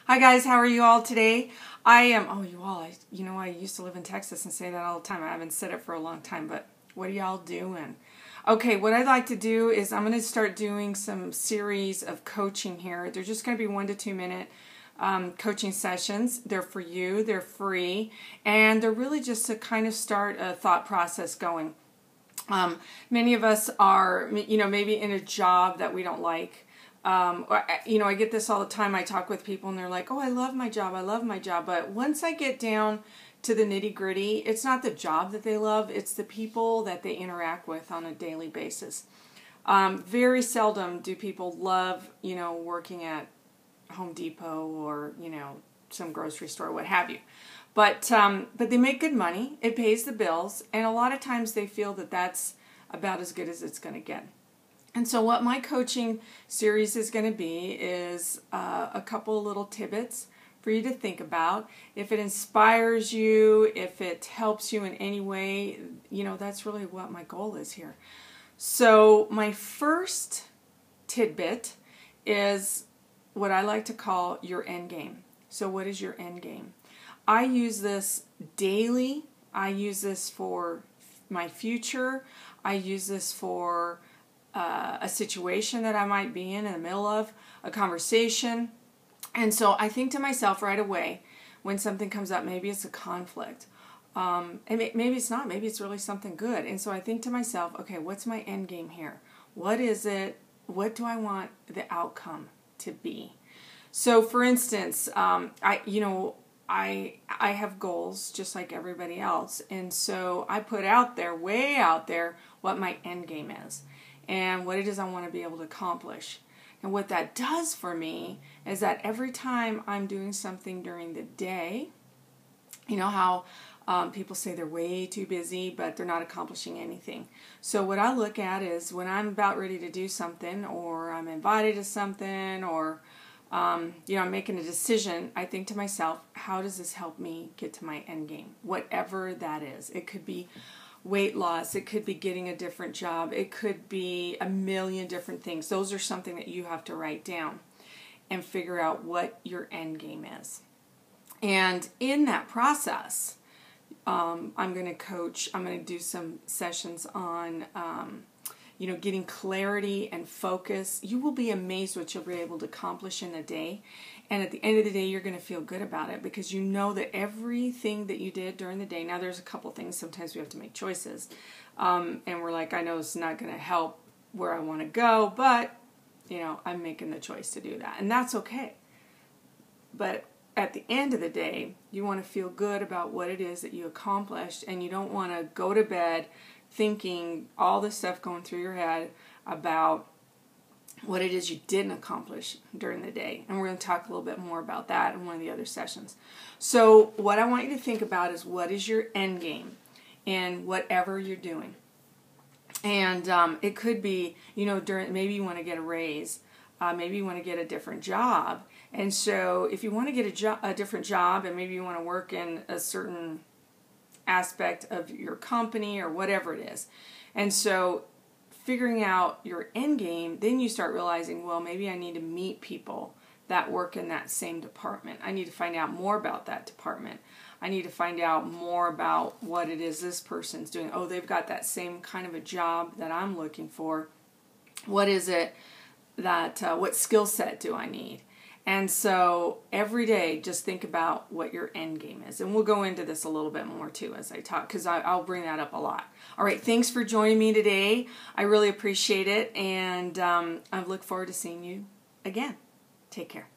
Hi guys, how are you all today? I used to live in Texas and say that all the time. I haven't said it for a long time, but what are y'all doing? Okay, what I'd like to do is I'm going to start doing some series of coaching here. They're just going to be 1 to 2 minute coaching sessions. They're for you, they're free, and they're really just to kind of start a thought process going. Many of us are, maybe in a job that we don't like. I get this all the time. I talk with people and they're like, oh, I love my job. But once I get down to the nitty gritty, it's not the job that they love, it's the people that they interact with on a daily basis. Very seldom do people love, working at Home Depot or, some grocery store, what have you. But they make good money, it pays the bills, and a lot of times they feel that that's about as good as it's going to get. And so what my coaching series is going to be is a couple of little tidbits for you to think about. If it inspires you, if it helps you in any way, that's really what my goal is here. So my first tidbit is what I like to call your end game. So what is your end game? I use this daily. I use this for my future. I use this for a situation that I might be in the middle of, a conversation. And so I think to myself right away, when something comes up, maybe it's a conflict. And maybe it's not, maybe it's really something good. And so I think to myself, okay, what's my end game here? What is it? What do I want the outcome to be? So for instance, I have goals just like everybody else. And so I put out there, way out there, what my end game is and what it is I want to be able to accomplish. And what that does for me is that every time I'm doing something during the day, how people say they're way too busy, but they're not accomplishing anything. So what I look at is when I'm about ready to do something, or I'm invited to something, or I'm making a decision, I think to myself, how does this help me get to my end game? Whatever that is. It could be weight loss, it could be getting a different job, it could be a million different things. Those are something that you have to write down and figure out what your end game is. And in that process, I'm going to do some sessions on getting clarity and focus. You will be amazed what you'll be able to accomplish in a day. And at the end of the day, you're going to feel good about it because you know that everything that you did during the day, now there's a couple things, sometimes we have to make choices. And we're like, I know it's not going to help where I want to go, but, I'm making the choice to do that. And that's okay. But at the end of the day, you want to feel good about what it is that you accomplished, and you don't want to go to bed thinking all this stuff going through your head about what it is you didn't accomplish during the day. And we're going to talk a little bit more about that in one of the other sessions. So what I want you to think about is, what is your end game in whatever you're doing? And it could be, maybe you want to get a raise. Maybe you want to get a different job. And so if you want to get a different job, and maybe you want to work in a certain aspect of your company or whatever it is. And so figuring out your end game, then you start realizing, well, maybe I need to meet people that work in that same department. I need to find out more about that department. I need to find out more about what it is this person's doing. Oh, they've got that same kind of a job that I'm looking for. What is it that, what skill set do I need? And so every day, just think about what your end game is. And we'll go into this a little bit more too as I talk, because I'll bring that up a lot. All right, thanks for joining me today. I really appreciate it, and I look forward to seeing you again. Take care.